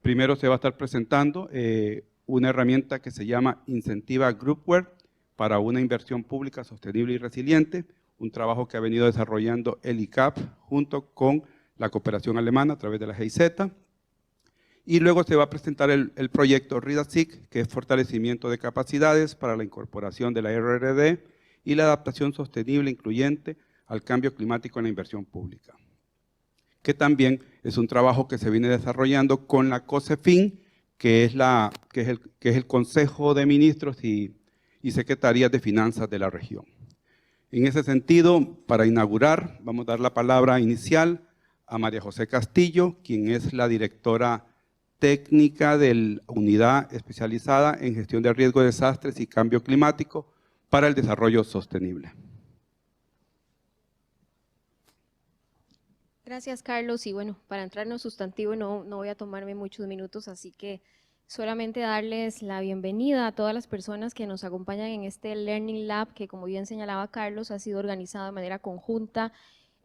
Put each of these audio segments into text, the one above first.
Primero se va a estar presentando una herramienta que se llama Incentiva Groupware para una inversión pública sostenible y resiliente, un trabajo que ha venido desarrollando el ICAP junto con la cooperación alemana a través de la GIZ. Y luego se va a presentar el proyecto RIDA-SIC, que es fortalecimiento de capacidades para la incorporación de la RRD y la adaptación sostenible e incluyente al cambio climático en la inversión pública, que también es un trabajo que se viene desarrollando con la COSEFIN, que es el Consejo de Ministros y Secretarías de Finanzas de la región. En ese sentido, para inaugurar, vamos a dar la palabra inicial a María José Castillo, quien es la directora técnica de la Unidad Especializada en Gestión de Riesgo de Desastres y Cambio Climático para el Desarrollo Sostenible. Gracias, Carlos. Y bueno, para entrar en lo sustantivo no voy a tomarme muchos minutos, así que solamente darles la bienvenida a todas las personas que nos acompañan en este Learning Lab, que como bien señalaba Carlos, ha sido organizado de manera conjunta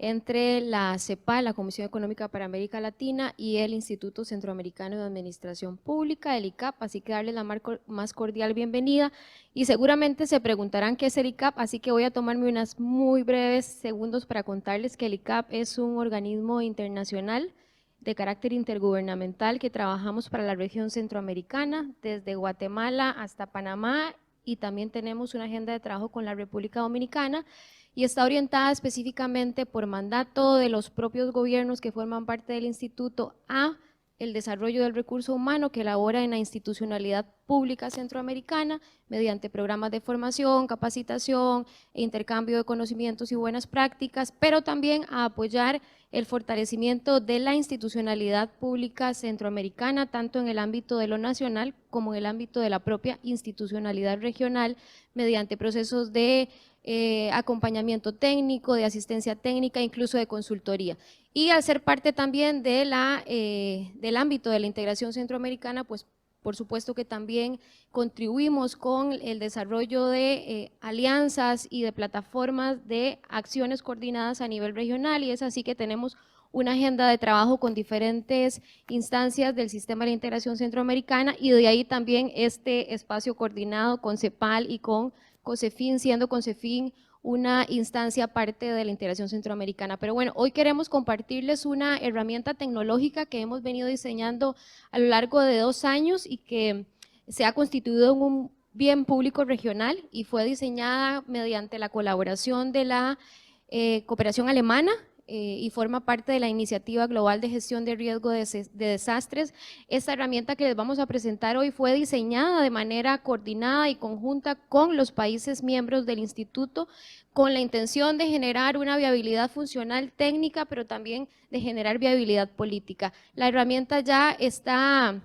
entre la CEPAL, la Comisión Económica para América Latina, y el Instituto Centroamericano de Administración Pública, el ICAP, así que darles la más cordial bienvenida. Y seguramente se preguntarán qué es el ICAP, así que voy a tomarme unas muy breves segundos para contarles que el ICAP es un organismo internacional de carácter intergubernamental que trabajamos para la región centroamericana, desde Guatemala hasta Panamá, y también tenemos una agenda de trabajo con la República Dominicana, y está orientada específicamente por mandato de los propios gobiernos que forman parte del instituto a el desarrollo del recurso humano que elabora en la institucionalidad pública centroamericana mediante programas de formación, capacitación e intercambio de conocimientos y buenas prácticas, pero también a apoyar el fortalecimiento de la institucionalidad pública centroamericana, tanto en el ámbito de lo nacional como en el ámbito de la propia institucionalidad regional, mediante procesos de acompañamiento técnico, de asistencia técnica, incluso de consultoría. Y al ser parte también de del ámbito de la integración centroamericana, pues por supuesto que también contribuimos con el desarrollo de alianzas y de plataformas de acciones coordinadas a nivel regional, y es así que tenemos una agenda de trabajo con diferentes instancias del sistema de la integración centroamericana, y de ahí también este espacio coordinado con CEPAL y con COSEFIN, siendo COSEFIN una instancia aparte de la integración centroamericana. Pero bueno, hoy queremos compartirles una herramienta tecnológica que hemos venido diseñando a lo largo de 2 años y que se ha constituido en un bien público regional y fue diseñada mediante la colaboración de la cooperación alemana, y forma parte de la Iniciativa Global de Gestión de Riesgo de Desastres. Esta herramienta que les vamos a presentar hoy fue diseñada de manera coordinada y conjunta con los países miembros del instituto, con la intención de generar una viabilidad funcional técnica, pero también de generar viabilidad política. La herramienta ya está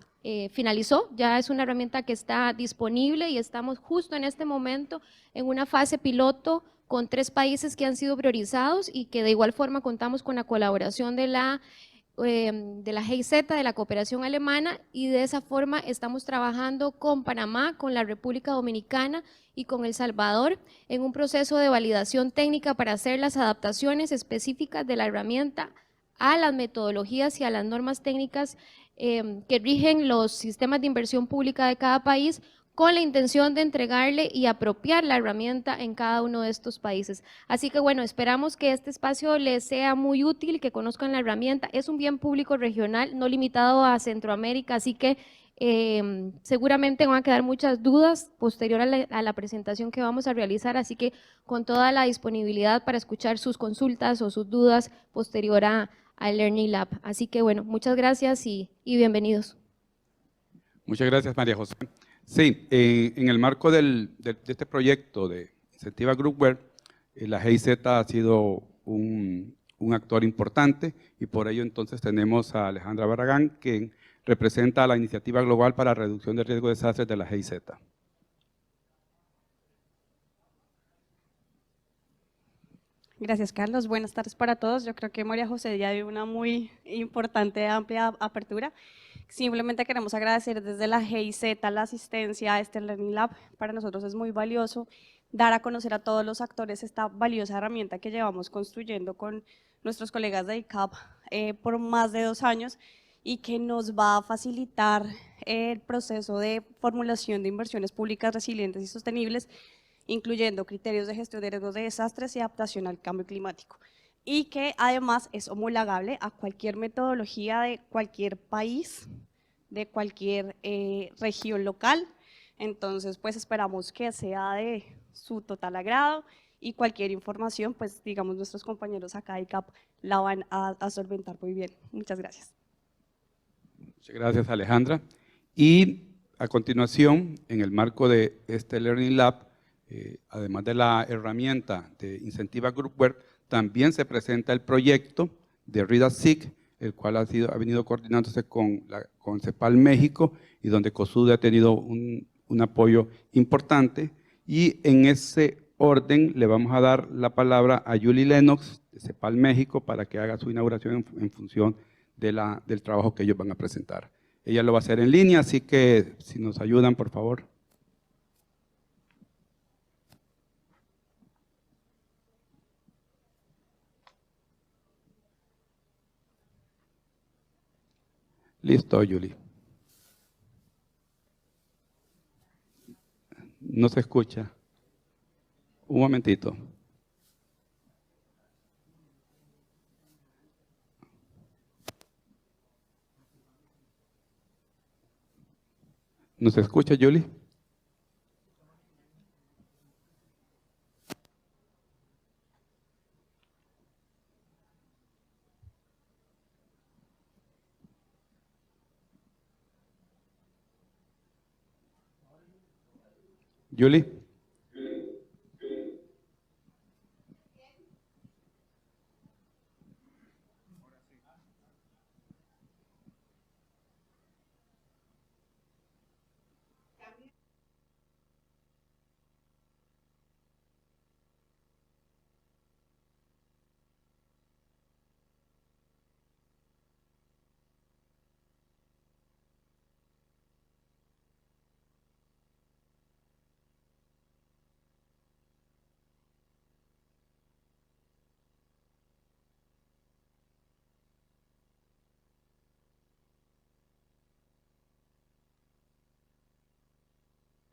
finalizó, ya es una herramienta que está disponible y estamos justo en este momento en una fase piloto con 3 países que han sido priorizados y que de igual forma contamos con la colaboración de la GIZ, de la cooperación alemana, y de esa forma estamos trabajando con Panamá, con la República Dominicana y con El Salvador en un proceso de validación técnica para hacer las adaptaciones específicas de la herramienta a las metodologías y a las normas técnicas que rigen los sistemas de inversión pública de cada país, con la intención de entregarle y apropiar la herramienta en cada uno de estos países. Así que bueno, esperamos que este espacio les sea muy útil, que conozcan la herramienta. Es un bien público regional, no limitado a Centroamérica, así que seguramente van a quedar muchas dudas posterior a la presentación que vamos a realizar, así que con toda la disponibilidad para escuchar sus consultas o sus dudas posterior al Learning Lab. Así que bueno, muchas gracias y bienvenidos. Muchas gracias, María José. Sí, en el marco de este proyecto de Incentiva Groupware, la GIZ ha sido un actor importante, y por ello entonces tenemos a Alejandra Barragán, quien representa a la Iniciativa Global para Reducción de Riesgo de Desastres de la GIZ. Gracias, Carlos. Buenas tardes para todos. Yo creo que María José ya dio una muy importante, amplia apertura. Simplemente queremos agradecer desde la GIZ la asistencia a este Learning Lab. Para nosotros es muy valioso dar a conocer a todos los actores esta valiosa herramienta que llevamos construyendo con nuestros colegas de ICAP por más de 2 años, y que nos va a facilitar el proceso de formulación de inversiones públicas resilientes y sostenibles, incluyendo criterios de gestión de riesgos de desastres y adaptación al cambio climático, y que además es homologable a cualquier metodología de cualquier país, de cualquier región local. Entonces, pues esperamos que sea de su total agrado y cualquier información, pues digamos, nuestros compañeros acá de ICAP la van a solventar muy bien. Muchas gracias. Muchas gracias, Alejandra. Y a continuación, en el marco de este Learning Lab, además de la herramienta de Incentiva Groupware, también se presenta el proyecto de RIDA-SIC, el cual ha venido coordinándose con CEPAL México y donde COSUDE ha tenido un apoyo importante. Y en ese orden le vamos a dar la palabra a Julie Lennox de CEPAL México para que haga su inauguración en función del trabajo que ellos van a presentar. Ella lo va a hacer en línea, así que si nos ayudan, por favor. Listo, Julie. No se escucha. Un momentito. ¿No se escucha, Julie? Julie.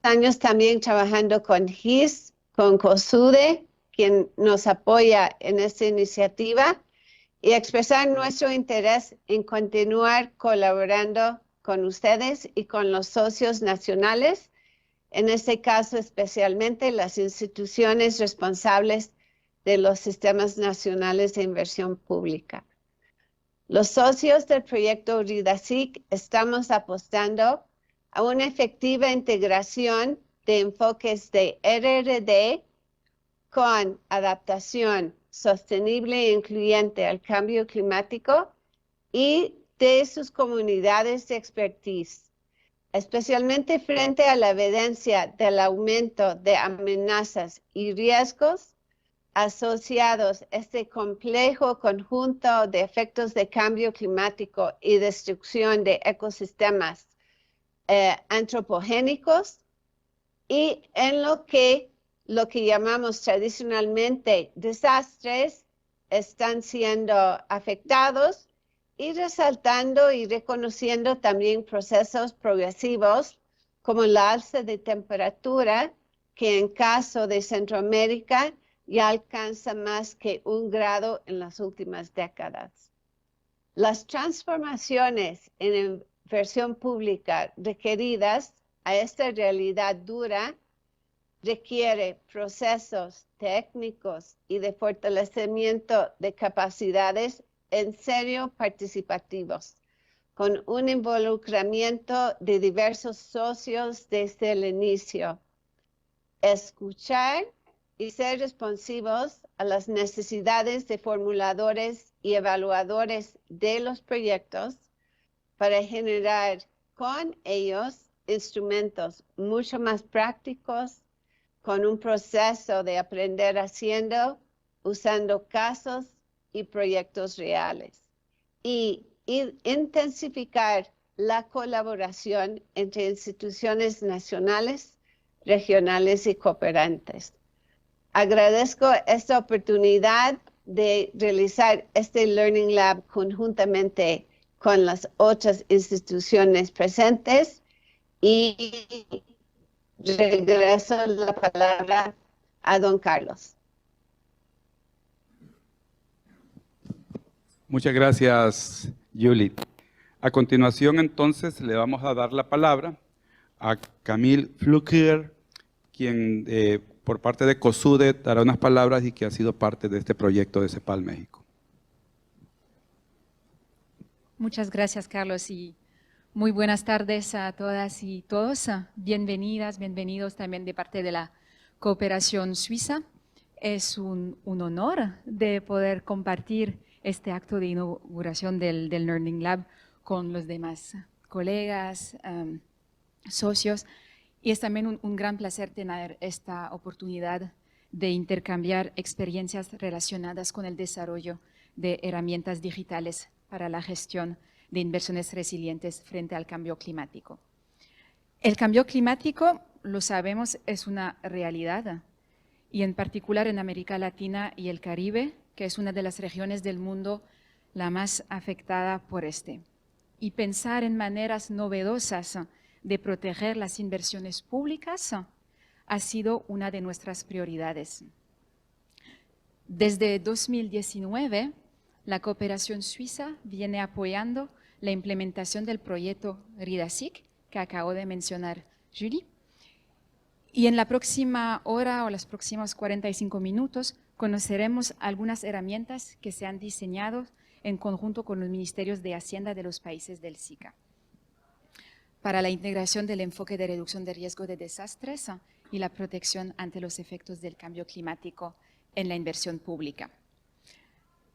Años también trabajando con GIS, con COSUDE, quien nos apoya en esta iniciativa, y expresar nuestro interés en continuar colaborando con ustedes y con los socios nacionales, en este caso especialmente las instituciones responsables de los sistemas nacionales de inversión pública. Los socios del proyecto RIDA-SIC estamos apostando a una efectiva integración de enfoques de RRD con adaptación sostenible e incluyente al cambio climático y de sus comunidades de expertise, especialmente frente a la evidencia del aumento de amenazas y riesgos asociados a este complejo conjunto de efectos de cambio climático y destrucción de ecosistemas antropogénicos, y en lo que llamamos tradicionalmente desastres están siendo afectados, y resaltando y reconociendo también procesos progresivos como la alza de temperatura, que en caso de Centroamérica ya alcanza más que 1 grado en las últimas décadas. Las transformaciones en inversión pública requeridas a esta realidad dura requiere procesos técnicos y de fortalecimiento de capacidades en serio participativos, con un involucramiento de diversos socios desde el inicio. Escuchar y ser responsivos a las necesidades de formuladores y evaluadores de los proyectos para generar con ellos instrumentos mucho más prácticos, con un proceso de aprender haciendo, usando casos y proyectos reales, y intensificar la colaboración entre instituciones nacionales, regionales y cooperantes. Agradezco esta oportunidad de realizar este Learning Lab conjuntamente con las otras instituciones presentes y regreso la palabra a don Carlos. Muchas gracias, Julie. A continuación, entonces, le vamos a dar la palabra a Camille Flukiger, quien por parte de COSUDE dará unas palabras y que ha sido parte de este proyecto de CEPAL México. Muchas gracias, Carlos, y muy buenas tardes a todas y todos. Bienvenidas, bienvenidos también de parte de la Cooperación Suiza. Es un honor de poder compartir este acto de inauguración del Learning Lab con los demás colegas, socios, y es también un gran placer tener esta oportunidad de intercambiar experiencias relacionadas con el desarrollo de herramientas digitales para la gestión de inversiones resilientes frente al cambio climático. El cambio climático, lo sabemos, es una realidad, y en particular en América Latina y el Caribe, que es una de las regiones del mundo la más afectada por este. Y pensar en maneras novedosas de proteger las inversiones públicas ha sido una de nuestras prioridades. Desde 2019, la Cooperación Suiza viene apoyando la implementación del proyecto RIDASIC, que acabo de mencionar Julie. Y en la próxima hora o los próximos 45 minutos conoceremos algunas herramientas que se han diseñado en conjunto con los ministerios de Hacienda de los países del SICA para la integración del enfoque de reducción de riesgo de desastres y la protección ante los efectos del cambio climático en la inversión pública.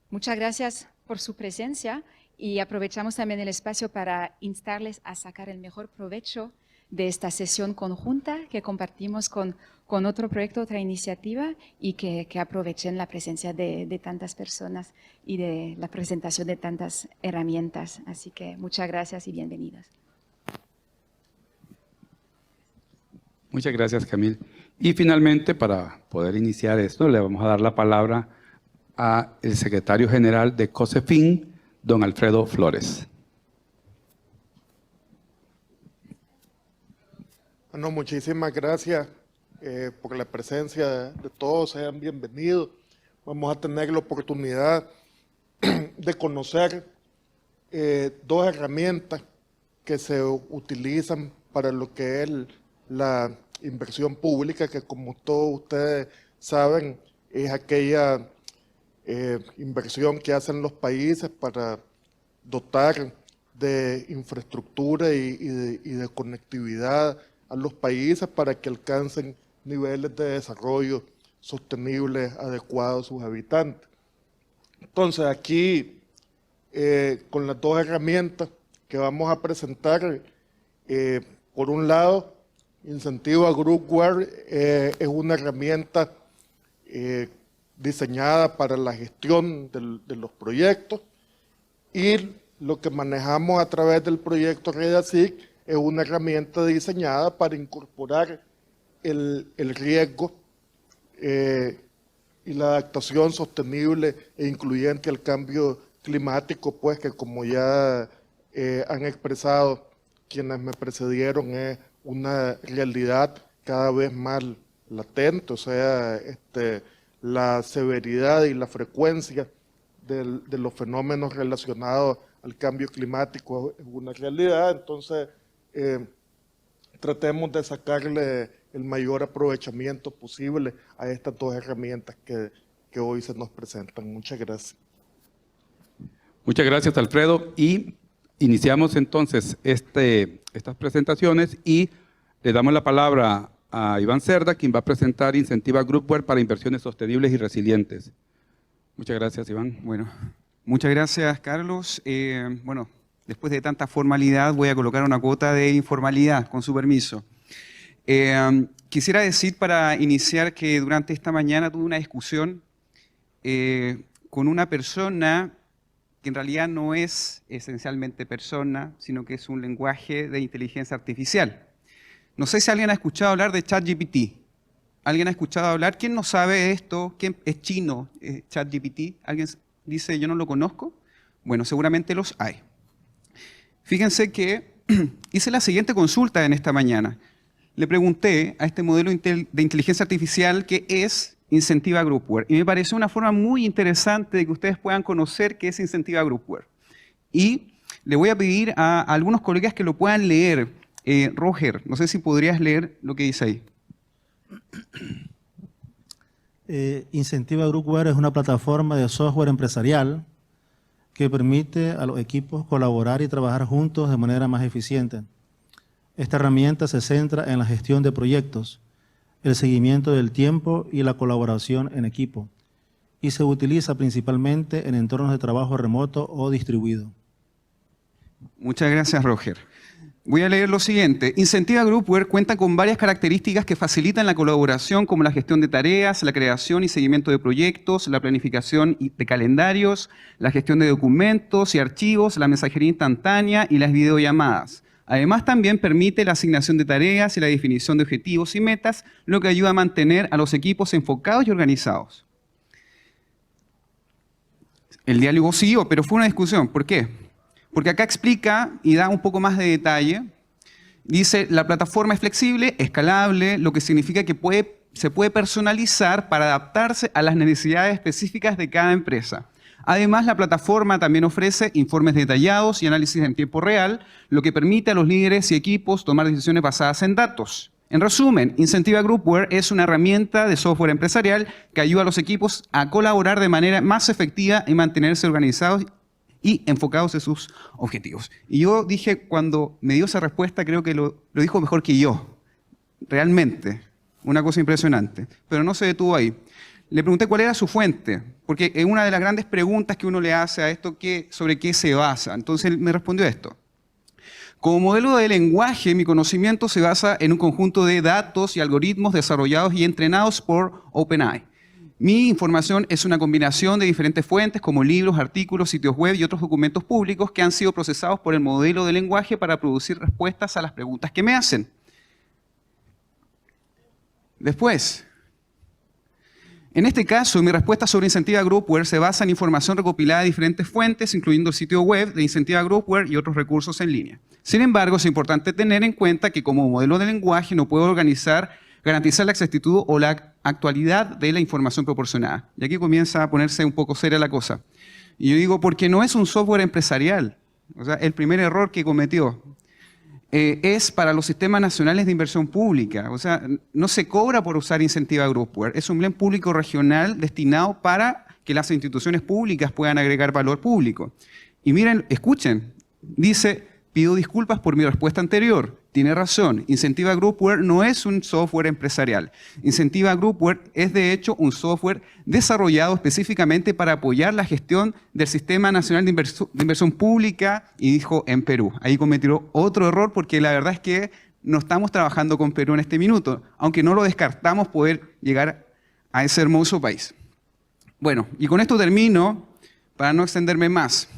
Muchas gracias por su presencia y aprovechamos también el espacio para instarles a sacar el mejor provecho de esta sesión conjunta que compartimos con otro proyecto, otra iniciativa, y que aprovechen la presencia de tantas personas y de la presentación de tantas herramientas. Así que muchas gracias y bienvenidas. Muchas gracias, Camille. Y finalmente, para poder iniciar esto, le vamos a dar la palabra al secretario general de COSEFIN, don Alfredo Flores. Bueno, muchísimas gracias por la presencia de todos, sean bienvenidos. Vamos a tener la oportunidad de conocer dos herramientas que se utilizan para lo que es la inversión pública, que como todos ustedes saben, es aquella inversión que hacen los países para dotar de infraestructura y de conectividad a los países para que alcancen niveles de desarrollo sostenibles adecuados a sus habitantes. Entonces aquí, con las dos herramientas que vamos a presentar, por un lado, Incentiva Groupware es una herramienta diseñada para la gestión de los proyectos, y lo que manejamos a través del proyecto RIDASIC es una herramienta diseñada para incorporar el riesgo y la adaptación sostenible e incluyente al cambio climático, pues que como ya han expresado quienes me precedieron, es una realidad cada vez más latente, o sea, la severidad y la frecuencia de los fenómenos relacionados al cambio climático es una realidad. Entonces, tratemos de sacarle el mayor aprovechamiento posible a estas dos herramientas que hoy se nos presentan. Muchas gracias. Muchas gracias, Alfredo. Y iniciamos entonces estas presentaciones y le damos la palabra a Iván Cerda, quien va a presentar Incentiva Groupware para inversiones sostenibles y resilientes. Muchas gracias, Iván. Bueno, muchas gracias, Carlos. Bueno, después de tanta formalidad voy a colocar una cuota de informalidad, con su permiso. Quisiera decir para iniciar que durante esta mañana tuve una discusión con una persona que en realidad no es esencialmente persona, sino que es un lenguaje de inteligencia artificial. No sé si alguien ha escuchado hablar de ChatGPT. ¿Alguien ha escuchado hablar? ¿Quién no sabe esto? ¿Quién es chino, ChatGPT? ¿Alguien dice yo no lo conozco? Bueno, seguramente los hay. Fíjense que hice la siguiente consulta en esta mañana. Le pregunté a este modelo de inteligencia artificial qué es Incentiva Groupware. Y me pareció una forma muy interesante de que ustedes puedan conocer qué es Incentiva Groupware. Y le voy a pedir a algunos colegas que lo puedan leer. Roger, no sé si podrías leer lo que dice ahí. Incentiva Groupware es una plataforma de software empresarial que permite a los equipos colaborar y trabajar juntos de manera más eficiente. Esta herramienta se centra en la gestión de proyectos, el seguimiento del tiempo y la colaboración en equipo, y se utiliza principalmente en entornos de trabajo remoto o distribuido. Muchas gracias, Roger. Voy a leer lo siguiente. Incentiva Groupware cuenta con varias características que facilitan la colaboración, como la gestión de tareas, la creación y seguimiento de proyectos, la planificación de calendarios, la gestión de documentos y archivos, la mensajería instantánea y las videollamadas. Además, también permite la asignación de tareas y la definición de objetivos y metas, lo que ayuda a mantener a los equipos enfocados y organizados. El diálogo siguió, pero fue una discusión. ¿Por qué? Porque acá explica y da un poco más de detalle. Dice, la plataforma es flexible, escalable, lo que significa que se puede personalizar para adaptarse a las necesidades específicas de cada empresa. Además, la plataforma también ofrece informes detallados y análisis en tiempo real, lo que permite a los líderes y equipos tomar decisiones basadas en datos. En resumen, Incentiva Groupware es una herramienta de software empresarial que ayuda a los equipos a colaborar de manera más efectiva y mantenerse organizados y enfocados en sus objetivos. Y yo dije, cuando me dio esa respuesta, creo que lo dijo mejor que yo. Realmente, una cosa impresionante. Pero no se detuvo ahí. Le pregunté cuál era su fuente, porque es una de las grandes preguntas que uno le hace a esto, sobre qué se basa. Entonces él me respondió esto. Como modelo de lenguaje, mi conocimiento se basa en un conjunto de datos y algoritmos desarrollados y entrenados por OpenAI. Mi información es una combinación de diferentes fuentes como libros, artículos, sitios web y otros documentos públicos que han sido procesados por el modelo de lenguaje para producir respuestas a las preguntas que me hacen. Después, en este caso, mi respuesta sobre Incentiva Groupware se basa en información recopilada de diferentes fuentes, incluyendo el sitio web de Incentiva Groupware y otros recursos en línea. Sin embargo, es importante tener en cuenta que como modelo de lenguaje no puedo garantizar la exactitud o la actualidad de la información proporcionada. Y aquí comienza a ponerse un poco seria la cosa. Y yo digo, porque no es un software empresarial. O sea, el primer error que cometió es para los sistemas nacionales de inversión pública. O sea, no se cobra por usar Incentiva Groupware. Es un bien público regional destinado para que las instituciones públicas puedan agregar valor público. Y miren, escuchen, dice, pido disculpas por mi respuesta anterior. Tiene razón, Incentiva Groupware no es un software empresarial. Incentiva Groupware es de hecho un software desarrollado específicamente para apoyar la gestión del Sistema Nacional de Inversión Pública, y dijo en Perú. Ahí cometió otro error porque la verdad es que no estamos trabajando con Perú en este minuto, aunque no lo descartamos poder llegar a ese hermoso país. Bueno, y con esto termino para no extenderme más.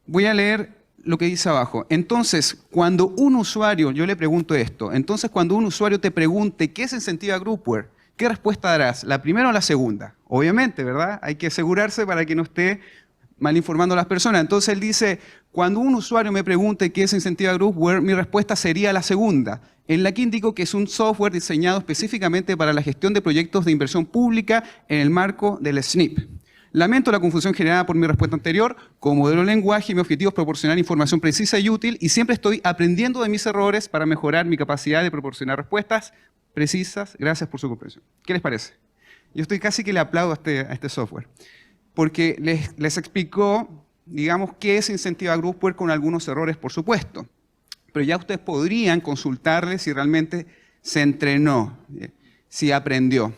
Voy a leer lo que dice abajo. Entonces, cuando un usuario, yo le pregunto esto, entonces cuando un usuario te pregunte ¿qué es Incentiva Groupware? ¿Qué respuesta darás? ¿La primera o la segunda? Obviamente, ¿verdad? Hay que asegurarse para que no esté mal informando a las personas. Entonces él dice, cuando un usuario me pregunte qué es Incentiva Groupware, mi respuesta sería la segunda, en la que indico que es un software diseñado específicamente para la gestión de proyectos de inversión pública en el marco del SNIP. Lamento la confusión generada por mi respuesta anterior. Como modelo de lenguaje, mi objetivo es proporcionar información precisa y útil y siempre estoy aprendiendo de mis errores para mejorar mi capacidad de proporcionar respuestas precisas. Gracias por su comprensión. ¿Qué les parece? Yo estoy casi que le aplaudo a este software porque les explicó, digamos, qué es Incentiva Groupware con algunos errores, por supuesto. Pero ya ustedes podrían consultarle si realmente se entrenó, si aprendió.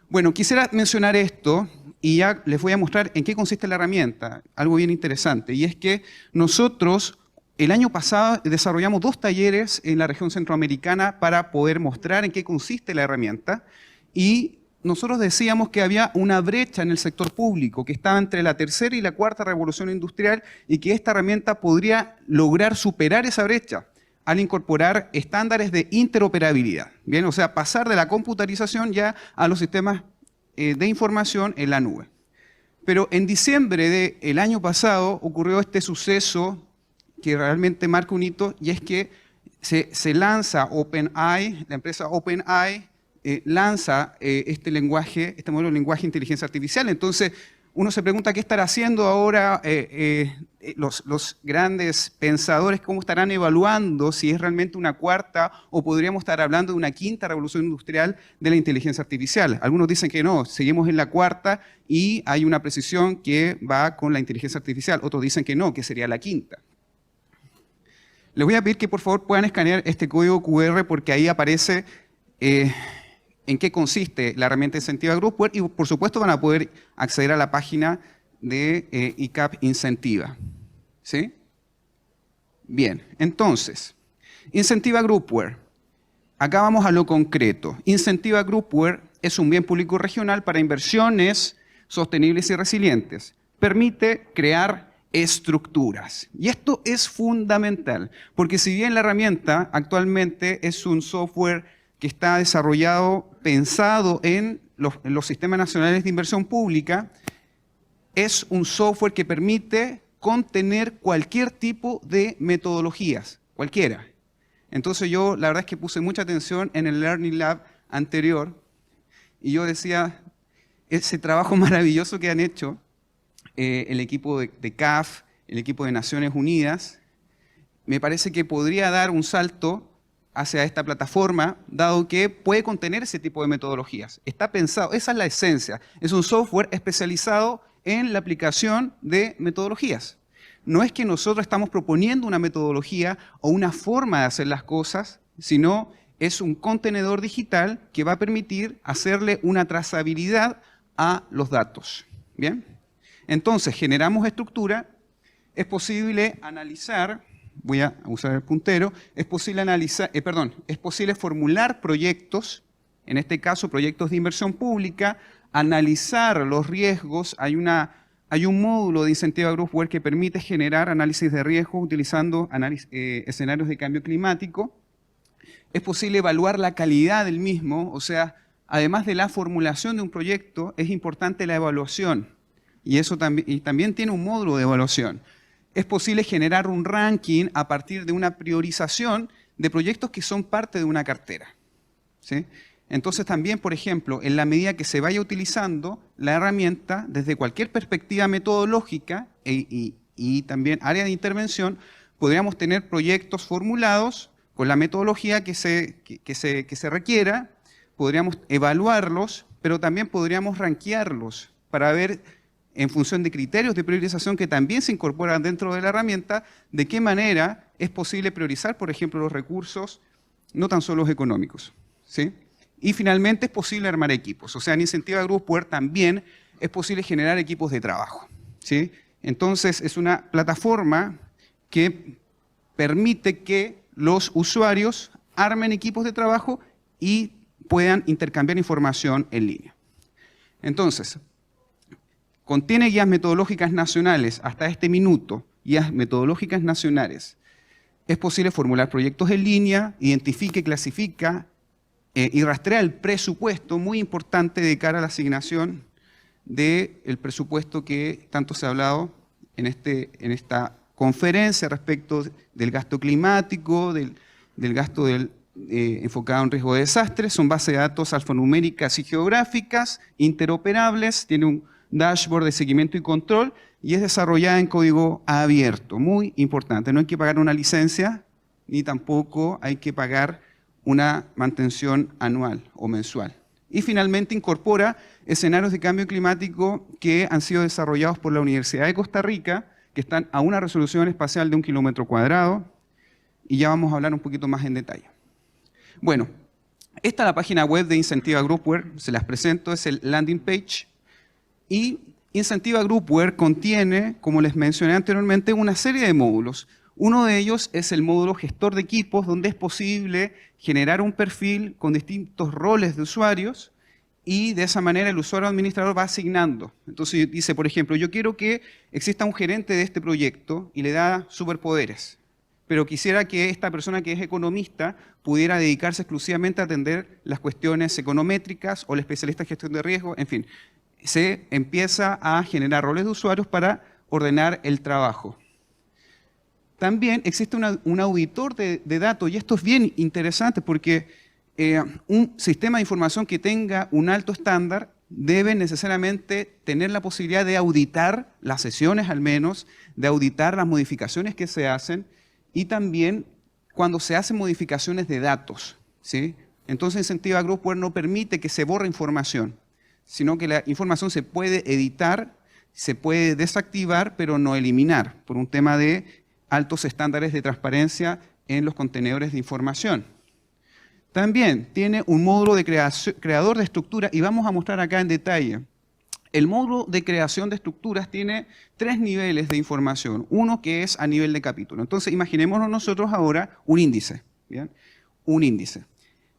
Bueno, quisiera mencionar esto y ya les voy a mostrar en qué consiste la herramienta, algo bien interesante, y es que nosotros el año pasado desarrollamos 2 talleres en la región centroamericana para poder mostrar en qué consiste la herramienta, y nosotros decíamos que había una brecha en el sector público, que estaba entre la tercera y la cuarta revolución industrial, y que esta herramienta podría lograr superar esa brecha al incorporar estándares de interoperabilidad. Bien, o sea, pasar de la computarización ya a los sistemas de información en la nube. Pero en diciembre del año pasado ocurrió este suceso que realmente marca un hito, y es que se lanza OpenAI, la empresa OpenAI lanza este modelo de lenguaje de inteligencia artificial. Entonces, uno se pregunta qué estará haciendo ahora los grandes pensadores, cómo estarán evaluando si es realmente una cuarta o podríamos estar hablando de una quinta revolución industrial de la inteligencia artificial. Algunos dicen que no, seguimos en la cuarta y hay una precisión que va con la inteligencia artificial. Otros dicen que no, que sería la quinta. Les voy a pedir que por favor puedan escanear este código QR porque ahí aparece en qué consiste la herramienta Incentiva Groupware y por supuesto van a poder acceder a la página de ICAP Incentiva. ¿Sí? Bien, entonces, Incentiva Groupware. Acá vamos a lo concreto. Incentiva Groupware es un bien público regional para inversiones sostenibles y resilientes. Permite crear estructuras. Y esto es fundamental, porque si bien la herramienta actualmente es un software que está desarrollado, pensado en los sistemas nacionales de inversión pública, es un software que permite contener cualquier tipo de metodologías, cualquiera. Entonces yo la verdad es que puse mucha atención en el Learning Lab anterior y yo decía, ese trabajo maravilloso que han hecho el equipo de CAF, el equipo de Naciones Unidas, me parece que podría dar un salto hacia esta plataforma, dado que puede contener ese tipo de metodologías. Está pensado, esa es la esencia, es un software especializado en la aplicación de metodologías. No es que nosotros estamos proponiendo una metodología o una forma de hacer las cosas, sino es un contenedor digital que va a permitir hacerle una trazabilidad a los datos. ¿Bien? Entonces, generamos estructura, es posible analizar, voy a usar el puntero, es posible formular proyectos, en este caso proyectos de inversión pública, analizar los riesgos, hay un módulo de Incentiva Groupware que permite generar análisis de riesgos utilizando escenarios de cambio climático, es posible evaluar la calidad del mismo, o sea, además de la formulación de un proyecto, es importante la evaluación. Y eso también tiene un módulo de evaluación. Es posible generar un ranking a partir de una priorización de proyectos que son parte de una cartera. ¿Sí? Entonces también, por ejemplo, en la medida que se vaya utilizando la herramienta desde cualquier perspectiva metodológica y también área de intervención, podríamos tener proyectos formulados con la metodología que se requiera, podríamos evaluarlos, pero también podríamos rankearlos para ver, en función de criterios de priorización que también se incorporan dentro de la herramienta, de qué manera es posible priorizar, por ejemplo, los recursos, no tan solo los económicos. ¿Sí? Y finalmente es posible armar equipos. O sea, en Incentiva Groupware también es posible generar equipos de trabajo. ¿Sí? Entonces, es una plataforma que permite que los usuarios armen equipos de trabajo y puedan intercambiar información en línea. Entonces, contiene guías metodológicas nacionales hasta este minuto, guías metodológicas nacionales. Es posible formular proyectos en línea, identifica, clasifica y rastrea el presupuesto, muy importante de cara a la asignación del presupuesto que tanto se ha hablado en esta conferencia respecto del gasto climático, del gasto enfocado en riesgo de desastres. Son bases de datos alfanuméricas y geográficas, interoperables, tiene un dashboard de seguimiento y control y es desarrollada en código abierto, muy importante. No hay que pagar una licencia ni tampoco hay que pagar una mantención anual o mensual. Y finalmente incorpora escenarios de cambio climático que han sido desarrollados por la Universidad de Costa Rica, que están a una resolución espacial de 1 km², y ya vamos a hablar un poquito más en detalle. Bueno, esta es la página web de Incentiva Groupware, se las presento, es el landing page. Y Incentiva Groupware contiene, como les mencioné anteriormente, una serie de módulos. Uno de ellos es el módulo gestor de equipos, donde es posible generar un perfil con distintos roles de usuarios y de esa manera el usuario administrador va asignando. Entonces dice, por ejemplo, yo quiero que exista un gerente de este proyecto y le da superpoderes, pero quisiera que esta persona que es economista pudiera dedicarse exclusivamente a atender las cuestiones econométricas o el especialista en gestión de riesgo, en fin. Se empieza a generar roles de usuarios para ordenar el trabajo. también existe un auditor de datos, y esto es bien interesante porque un sistema de información que tenga un alto estándar debe necesariamente tener la posibilidad de auditar las sesiones al menos, de auditar las modificaciones que se hacen y también cuando se hacen modificaciones de datos, ¿sí? Entonces Incentiva Groupware no permite que se borre información, sino que la información se puede editar, se puede desactivar, pero no eliminar, por un tema de altos estándares de transparencia en los contenedores de información. También tiene un módulo de creador de estructura, y vamos a mostrar acá en detalle. El módulo de creación de estructuras tiene 3 niveles de información. Uno que es a nivel de capítulo. Entonces, imaginémonos nosotros ahora un índice. ¿Bien? Un índice.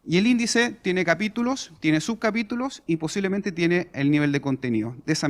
Y el índice tiene capítulos, tiene subcapítulos y posiblemente tiene el nivel de contenido. De esa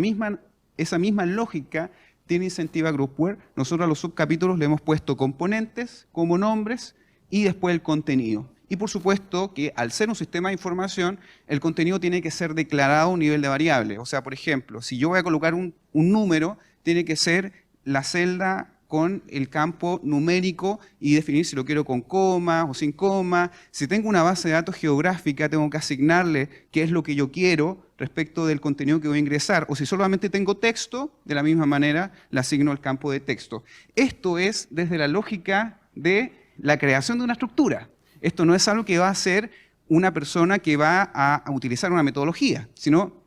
misma lógica tiene Incentiva Groupware. Nosotros a los subcapítulos le hemos puesto componentes como nombres y después el contenido. Y por supuesto que al ser un sistema de información, el contenido tiene que ser declarado a un nivel de variable. O sea, por ejemplo, si yo voy a colocar un número, tiene que ser la celda con el campo numérico y definir si lo quiero con coma o sin coma. Si tengo una base de datos geográfica, tengo que asignarle qué es lo que yo quiero respecto del contenido que voy a ingresar. O si solamente tengo texto, de la misma manera le asigno el campo de texto. Esto es desde la lógica de la creación de una estructura. Esto no es algo que va a hacer una persona que va a utilizar una metodología, sino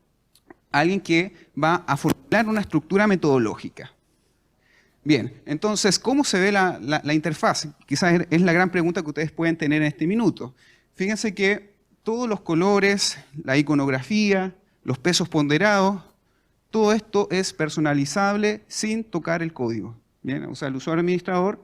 alguien que va a formular una estructura metodológica. Bien, entonces, ¿cómo se ve la interfaz? Quizás es la gran pregunta que ustedes pueden tener en este minuto. Fíjense que todos los colores, la iconografía, los pesos ponderados, todo esto es personalizable sin tocar el código. Bien, o sea, el usuario administrador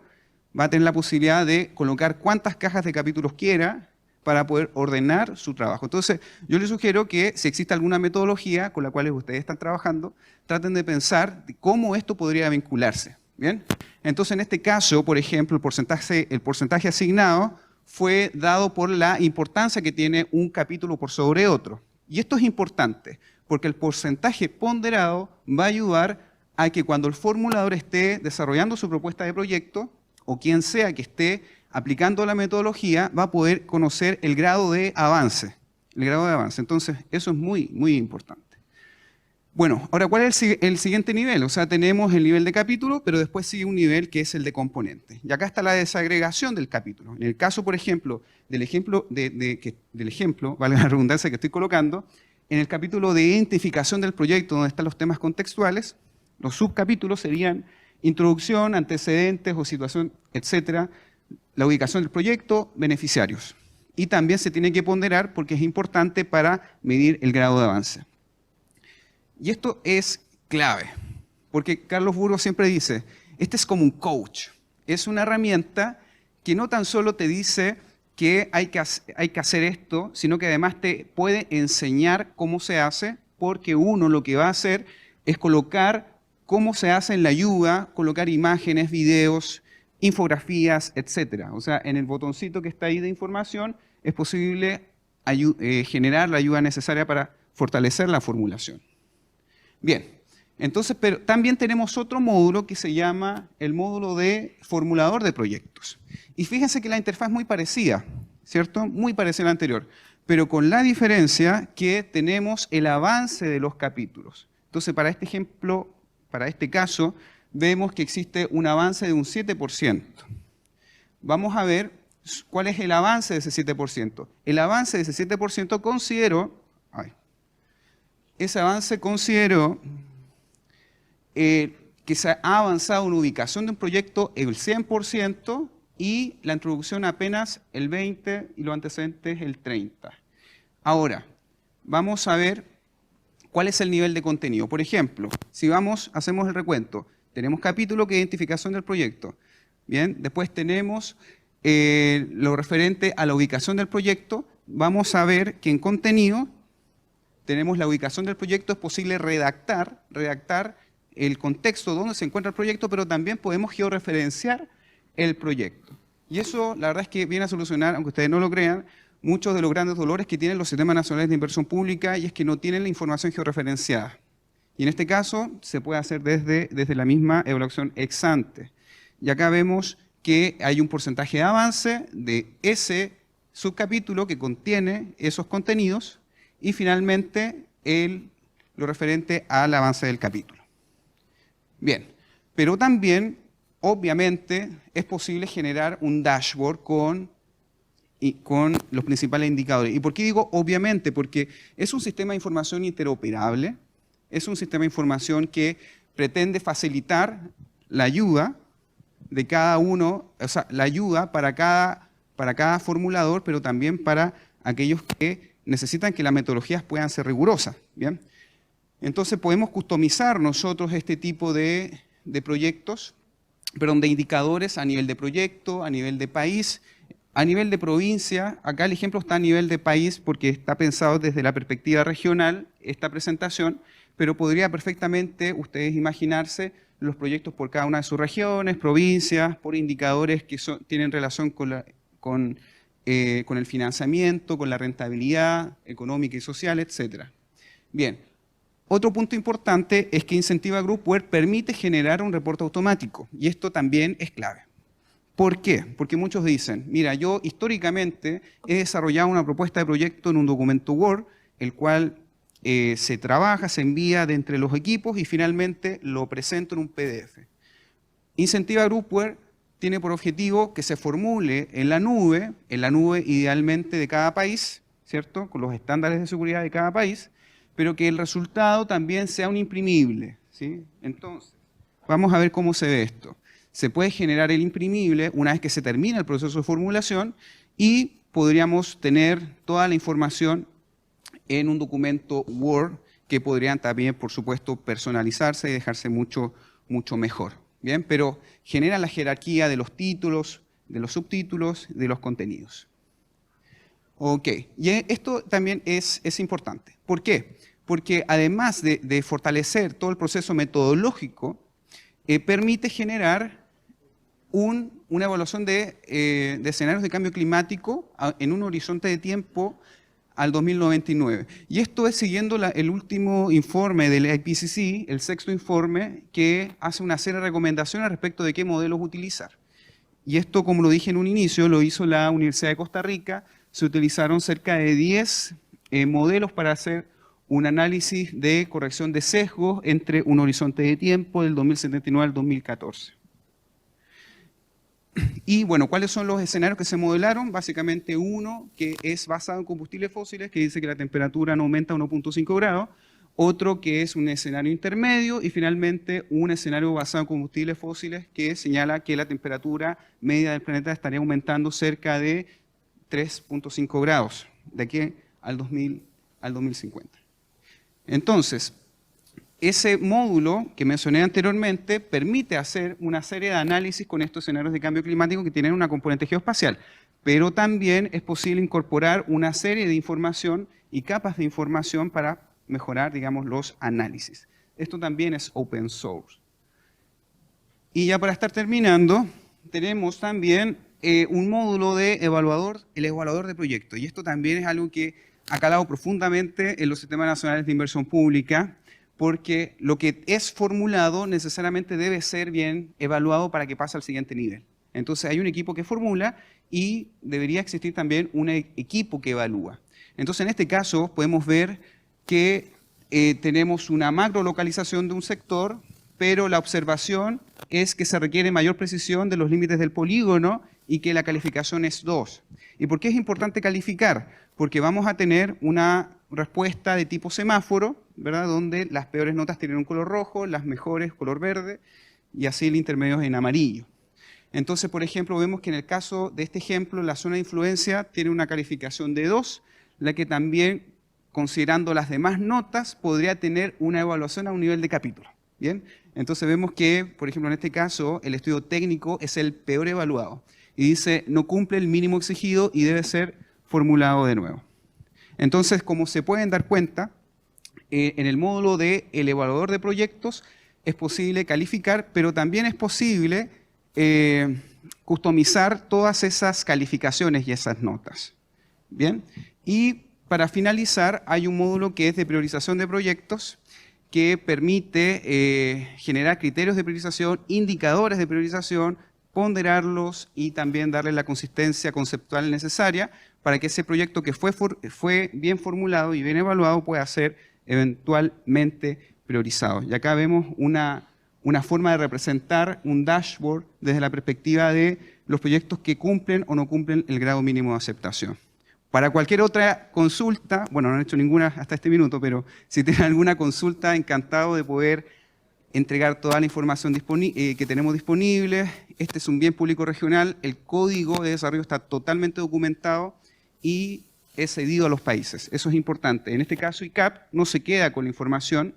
va a tener la posibilidad de colocar cuántas cajas de capítulos quiera para poder ordenar su trabajo. Entonces, yo les sugiero que si existe alguna metodología con la cual ustedes están trabajando, traten de pensar cómo esto podría vincularse. ¿Bien? Entonces, en este caso, por ejemplo, el porcentaje asignado fue dado por la importancia que tiene un capítulo por sobre otro. Y esto es importante, porque el porcentaje ponderado va a ayudar a que cuando el formulador esté desarrollando su propuesta de proyecto, o quien sea que esté aplicando la metodología, va a poder conocer el grado de avance. Entonces, eso es muy, muy importante. Bueno, ahora, ¿cuál es el siguiente nivel? O sea, tenemos el nivel de capítulo, pero después sigue un nivel que es el de componente. Y acá está la desagregación del capítulo. En el caso, por ejemplo, del ejemplo, valga la redundancia que estoy colocando, en el capítulo de identificación del proyecto, donde están los temas contextuales, los subcapítulos serían introducción, antecedentes o situación, etcétera, la ubicación del proyecto, beneficiarios. Y también se tiene que ponderar porque es importante para medir el grado de avance. Y esto es clave, porque Carlos Burgos siempre dice, este es como un coach, es una herramienta que no tan solo te dice que hay que hacer esto, sino que además te puede enseñar cómo se hace, porque uno lo que va a hacer es colocar cómo se hace en la ayuda, colocar imágenes, videos, infografías, etc. O sea, en el botoncito que está ahí de información es posible generar la ayuda necesaria para fortalecer la formulación. Bien, entonces, pero también tenemos otro módulo que se llama el módulo de formulador de proyectos. Y fíjense que la interfaz es muy parecida, ¿cierto? Muy parecida a la anterior, pero con la diferencia que tenemos el avance de los capítulos. Entonces, para este ejemplo, para este caso, vemos que existe un avance de un 7%. Vamos a ver cuál es el avance de ese 7%. El avance de ese 7% considero que se ha avanzado en ubicación de un proyecto el 100% y la introducción apenas el 20% y los antecedentes el 30%. Ahora, vamos a ver cuál es el nivel de contenido. Por ejemplo, si hacemos el recuento, tenemos capítulo que es identificación del proyecto. Bien, después tenemos lo referente a la ubicación del proyecto. Vamos a ver que en contenido tenemos la ubicación del proyecto, es posible redactar el contexto donde se encuentra el proyecto, pero también podemos georreferenciar el proyecto. Y eso, la verdad es que viene a solucionar, aunque ustedes no lo crean, muchos de los grandes dolores que tienen los sistemas nacionales de inversión pública, y es que no tienen la información georreferenciada. Y en este caso, se puede hacer desde la misma evaluación ex ante. Y acá vemos que hay un porcentaje de avance de ese subcapítulo que contiene esos contenidos y finalmente lo referente al avance del capítulo. Bien, pero también, obviamente, es posible generar un dashboard con los principales indicadores. ¿Y por qué digo obviamente? Porque es un sistema de información interoperable, es un sistema de información que pretende facilitar la ayuda de cada uno, o sea, la ayuda para cada formulador, pero también para aquellos que necesitan que las metodologías puedan ser rigurosas. ¿Bien? Entonces podemos customizar nosotros este tipo de proyectos, perdón, de indicadores a nivel de proyecto, a nivel de país, a nivel de provincia. Acá el ejemplo está a nivel de país porque está pensado desde la perspectiva regional esta presentación, pero podría perfectamente ustedes imaginarse los proyectos por cada una de sus regiones, provincias, por indicadores que tienen relación con el financiamiento, con la rentabilidad económica y social, etc. Bien, otro punto importante es que Incentiva Groupware permite generar un reporte automático, y esto también es clave. ¿Por qué? Porque muchos dicen, mira, yo históricamente he desarrollado una propuesta de proyecto en un documento Word, el cual se trabaja, se envía de entre los equipos y finalmente lo presento en un PDF. Incentiva Groupware tiene por objetivo que se formule en la nube idealmente de cada país, ¿cierto? Con los estándares de seguridad de cada país, pero que el resultado también sea un imprimible, ¿sí? Entonces, vamos a ver cómo se ve esto. Se puede generar el imprimible una vez que se termina el proceso de formulación y podríamos tener toda la información en un documento Word que podrían también, por supuesto, personalizarse y dejarse mucho mejor. ¿Bien? Pero genera la jerarquía de los títulos, de los subtítulos, de los contenidos. Ok, y esto también es importante. ¿Por qué? Porque además de fortalecer todo el proceso metodológico, permite generar una evaluación de escenarios de cambio climático en un horizonte de tiempo al 2099. Y esto es siguiendo el último informe del IPCC, el sexto informe, que hace una serie de recomendaciones respecto de qué modelos utilizar. Y esto, como lo dije en un inicio, lo hizo la Universidad de Costa Rica. Se utilizaron cerca de 10 modelos para hacer un análisis de corrección de sesgos entre un horizonte de tiempo del 2079 al 2014. Y bueno, ¿cuáles son los escenarios que se modelaron? Básicamente uno que es basado en combustibles fósiles, que dice que la temperatura no aumenta a 1.5 grados, otro que es un escenario intermedio y finalmente un escenario basado en combustibles fósiles que señala que la temperatura media del planeta estaría aumentando cerca de 3.5 grados de aquí al 2050. Entonces, ese módulo que mencioné anteriormente permite hacer una serie de análisis con estos escenarios de cambio climático que tienen una componente geoespacial, pero también es posible incorporar una serie de información y capas de información para mejorar, digamos, los análisis. Esto también es open source. Y ya para estar terminando, tenemos también un módulo de el evaluador de proyectos, y esto también es algo que ha calado profundamente en los sistemas nacionales de inversión pública, porque lo que es formulado necesariamente debe ser bien evaluado para que pase al siguiente nivel. Entonces hay un equipo que formula y debería existir también un equipo que evalúa. Entonces en este caso podemos ver que tenemos una macro localización de un sector, pero la observación es que se requiere mayor precisión de los límites del polígono y que la calificación es 2. ¿Y por qué es importante calificar? Porque vamos a tener una respuesta de tipo semáforo, ¿verdad? Donde las peores notas tienen un color rojo, las mejores color verde y así el intermedio es en amarillo. Entonces, por ejemplo, vemos que en el caso de este ejemplo, la zona de influencia tiene una calificación de 2, la que también, considerando las demás notas, podría tener una evaluación a un nivel de capítulo. ¿Bien? Entonces vemos que, por ejemplo, en este caso, el estudio técnico es el peor evaluado y dice no cumple el mínimo exigido y debe ser formulado de nuevo. Entonces, como se pueden dar cuenta, en el módulo del evaluador de proyectos es posible calificar, pero también es posible customizar todas esas calificaciones y esas notas. ¿Bien? Y para finalizar, hay un módulo que es de priorización de proyectos que permite generar criterios de priorización, indicadores de priorización, ponderarlos y también darle la consistencia conceptual necesaria para que ese proyecto que fue bien formulado y bien evaluado pueda ser eventualmente priorizado. Y acá vemos una forma de representar un dashboard desde la perspectiva de los proyectos que cumplen o no cumplen el grado mínimo de aceptación. Para cualquier otra consulta, bueno, no han hecho ninguna hasta este minuto, pero si tienen alguna consulta, encantado de poder entregar toda la información que tenemos disponible. Este es un bien público regional, el código de desarrollo está totalmente documentado y es cedido a los países. Eso es importante. En este caso, ICAP no se queda con la información,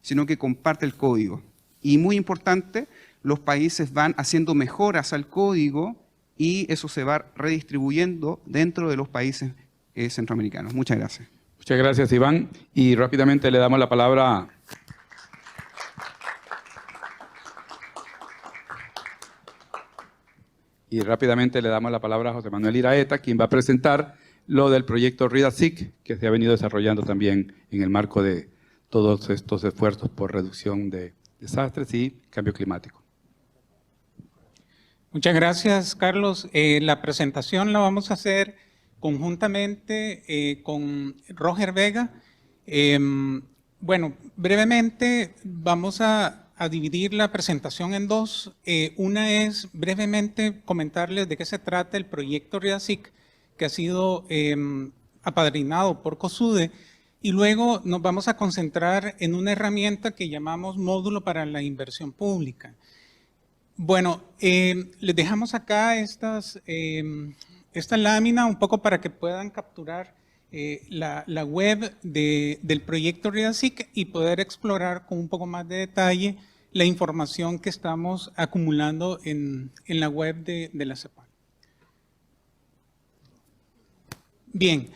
sino que comparte el código. Y muy importante, los países van haciendo mejoras al código y eso se va redistribuyendo dentro de los países centroamericanos. Muchas gracias. Muchas gracias, Iván. Y rápidamente le damos la palabra a José Manuel Iraeta, quien va a presentar lo del proyecto RIDA-SIC, que se ha venido desarrollando también en el marco de todos estos esfuerzos por reducción de desastres y cambio climático. Muchas gracias, Carlos. La presentación la vamos a hacer conjuntamente con Roger Vega. Bueno, brevemente vamos a dividir la presentación en dos. Una es brevemente comentarles de qué se trata el proyecto RIDA-SIC, que ha sido apadrinado por COSUDE, y luego nos vamos a concentrar en una herramienta que llamamos módulo para la inversión pública. Bueno, les dejamos acá esta lámina un poco para que puedan capturar la web del proyecto RIDA-SIC y poder explorar con un poco más de detalle la información que estamos acumulando en la web de la CEPAL. Bien,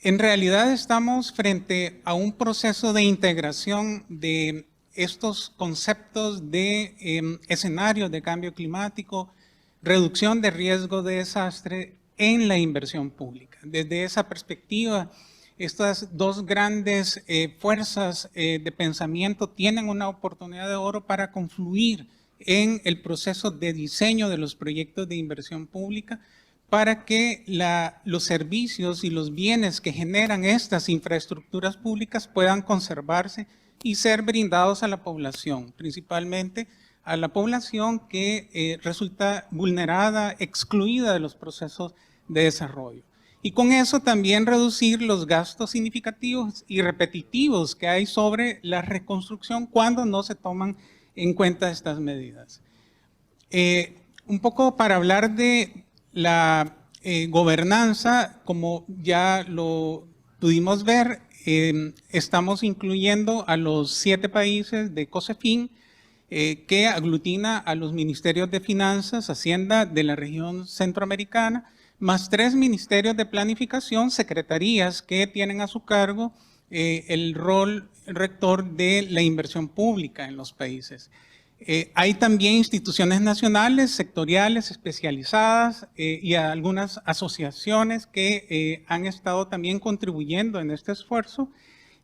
en realidad estamos frente a un proceso de integración de estos conceptos de escenarios de cambio climático, reducción de riesgo de desastre en la inversión pública. Desde esa perspectiva, estas dos grandes fuerzas de pensamiento tienen una oportunidad de oro para confluir en el proceso de diseño de los proyectos de inversión pública para que los servicios y los bienes que generan estas infraestructuras públicas puedan conservarse y ser brindados a la población, principalmente a la población que resulta vulnerada, excluida de los procesos de desarrollo. Y con eso también reducir los gastos significativos y repetitivos que hay sobre la reconstrucción cuando no se toman en cuenta estas medidas. Un poco para hablar de la gobernanza, como ya lo pudimos ver, estamos incluyendo a los 7 países de COSEFIN, que aglutina a los ministerios de Finanzas, Hacienda de la región centroamericana, más 3 ministerios de planificación, secretarías que tienen a su cargo el rol rector de la inversión pública en los países. Hay también instituciones nacionales, sectoriales, especializadas y algunas asociaciones que han estado también contribuyendo en este esfuerzo.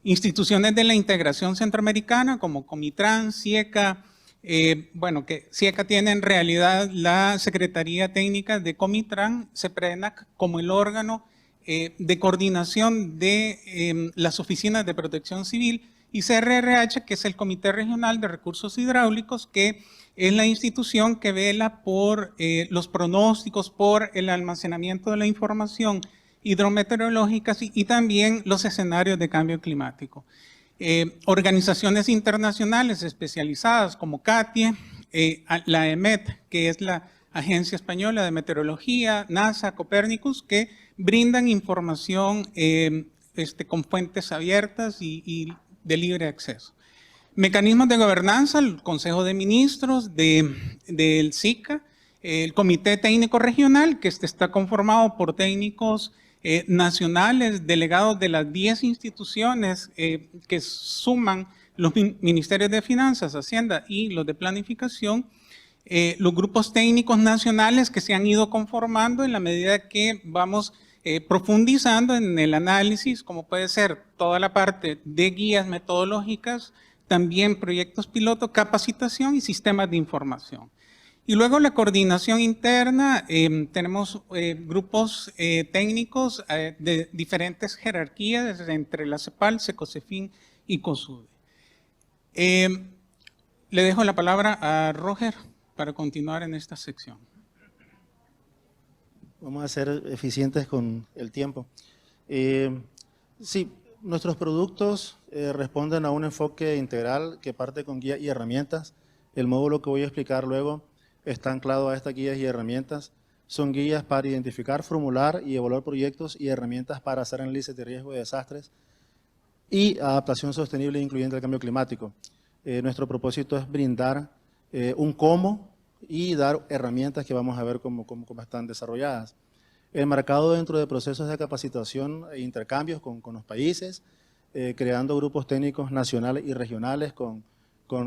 Instituciones de la integración centroamericana como Comitran, CIECA, bueno, que CIECA tiene en realidad la Secretaría Técnica de Comitran, CEPRENAC, como el órgano de coordinación de las oficinas de protección civil, y CRRH, que es el Comité Regional de Recursos Hidráulicos, que es la institución que vela por los pronósticos, por el almacenamiento de la información hidrometeorológica y también los escenarios de cambio climático. Organizaciones internacionales especializadas como CATIE, la EMET, que es la Agencia Española de Meteorología, NASA, Copérnicus, que brindan información con fuentes abiertas y de libre acceso. Mecanismos de gobernanza, el Consejo de Ministros del SICA, el Comité Técnico Regional, que está conformado por técnicos nacionales, delegados de las 10 instituciones que suman los ministerios de Finanzas, Hacienda y los de Planificación, los grupos técnicos nacionales que se han ido conformando en la medida que vamos profundizando en el análisis, como puede ser toda la parte de guías metodológicas, también proyectos piloto, capacitación y sistemas de información. Y luego la coordinación interna, tenemos grupos técnicos de diferentes jerarquías entre la CEPAL, Secosefin y COSUDE. Le dejo la palabra a Roger para continuar en esta sección. Vamos a ser eficientes con el tiempo. Sí, nuestros productos responden a un enfoque integral que parte con guías y herramientas. El módulo que voy a explicar luego está anclado a estas guías y herramientas. Son guías para identificar, formular y evaluar proyectos y herramientas para hacer análisis de riesgo de desastres y adaptación sostenible e incluyente al cambio climático. Nuestro propósito es brindar un cómo y dar herramientas que vamos a ver cómo están desarrolladas. Enmarcado dentro de procesos de capacitación e intercambios con los países, creando grupos técnicos nacionales y regionales con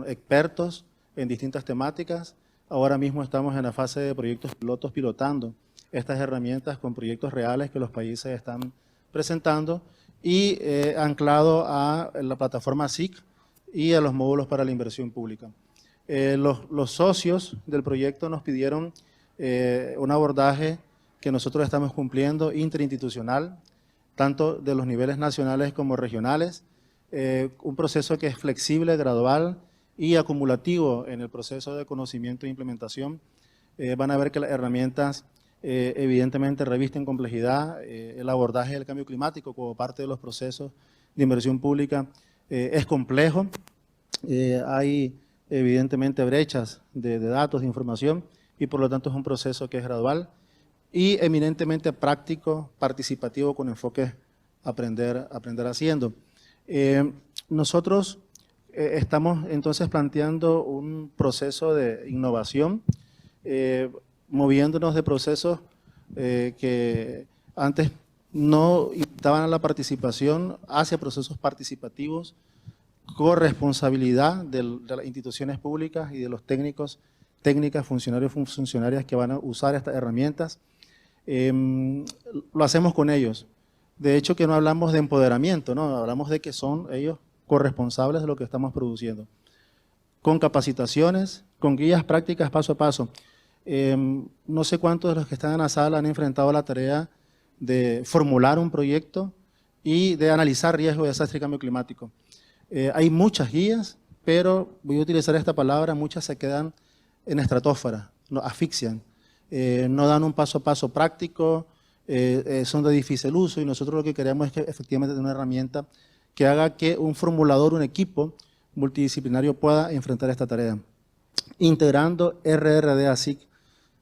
expertos en distintas temáticas. Ahora mismo estamos en la fase de proyectos pilotos pilotando estas herramientas con proyectos reales que los países están presentando y anclado a la plataforma SIC y a los módulos para la inversión pública. Los socios del proyecto nos pidieron un abordaje que nosotros estamos cumpliendo interinstitucional, tanto de los niveles nacionales como regionales, un proceso que es flexible, gradual y acumulativo en el proceso de conocimiento e implementación. Van a ver que las herramientas evidentemente revisten complejidad, el abordaje del cambio climático como parte de los procesos de inversión pública es complejo, hay evidentemente brechas de datos, de información y por lo tanto es un proceso que es gradual y eminentemente práctico, participativo con enfoque aprender haciendo. Nosotros estamos entonces planteando un proceso de innovación, moviéndonos de procesos que antes no invitaban a la participación hacia procesos participativos, corresponsabilidad de las instituciones públicas y de los técnicos, técnicas, funcionarios, funcionarias que van a usar estas herramientas. Lo hacemos con ellos. De hecho, que no hablamos de empoderamiento, ¿no? Hablamos de que son ellos corresponsables de lo que estamos produciendo. Con capacitaciones, con guías prácticas paso a paso. No sé cuántos de los que están en la sala han enfrentado la tarea de formular un proyecto y de analizar riesgo de desastre y cambio climático. Hay muchas guías, pero voy a utilizar esta palabra, muchas se quedan en estratosfera, asfixian, no dan un paso a paso práctico, son de difícil uso y nosotros lo que queremos es que efectivamente tenga una herramienta que haga que un formulador, un equipo multidisciplinario pueda enfrentar esta tarea. Integrando RRD ASIC,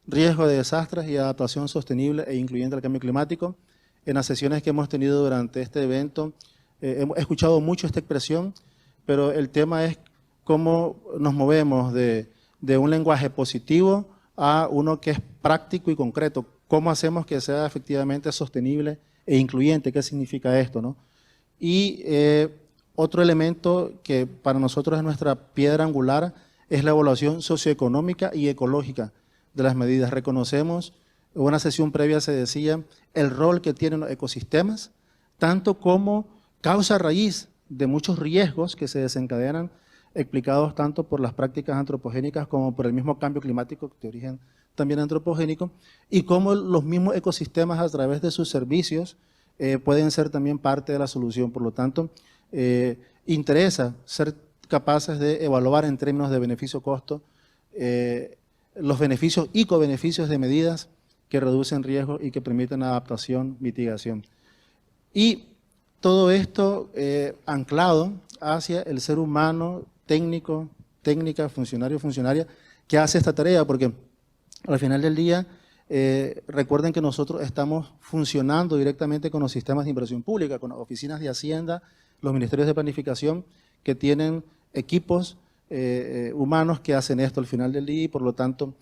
riesgo de desastres y adaptación sostenible e incluyente al cambio climático. En las sesiones que hemos tenido durante este evento, hemos escuchado mucho esta expresión, pero el tema es cómo nos movemos de un lenguaje positivo a uno que es práctico y concreto. ¿Cómo hacemos que sea efectivamente sostenible e incluyente? ¿Qué significa esto, no? Y otro elemento que para nosotros es nuestra piedra angular es la evaluación socioeconómica y ecológica de las medidas. Reconocemos, en una sesión previa se decía, el rol que tienen los ecosistemas, tanto como causa raíz de muchos riesgos que se desencadenan, explicados tanto por las prácticas antropogénicas como por el mismo cambio climático de origen también antropogénico, y cómo los mismos ecosistemas a través de sus servicios pueden ser también parte de la solución. Por lo tanto, interesa ser capaces de evaluar en términos de beneficio-costo los beneficios y cobeneficios de medidas que reducen riesgo y que permiten adaptación, mitigación. Y todo esto anclado hacia el ser humano, técnico, técnica, funcionario, funcionaria, que hace esta tarea, porque al final del día, recuerden que nosotros estamos funcionando directamente con los sistemas de inversión pública, con las oficinas de Hacienda, los ministerios de planificación, que tienen equipos humanos que hacen esto al final del día y por lo tanto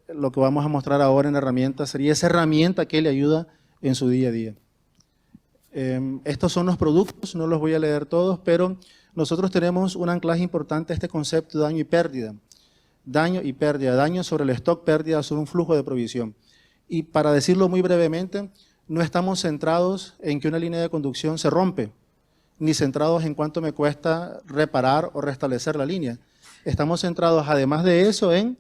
lo que vamos a mostrar ahora en herramientas sería esa herramienta que le ayuda en su día a día. Estos son los productos, no los voy a leer todos, pero nosotros tenemos un anclaje importante a este concepto de daño y pérdida. Daño y pérdida, daño sobre el stock, pérdida sobre un flujo de provisión. Y para decirlo muy brevemente, no estamos centrados en que una línea de conducción se rompe, ni centrados en cuánto me cuesta reparar o restablecer la línea. Estamos centrados, además de eso, en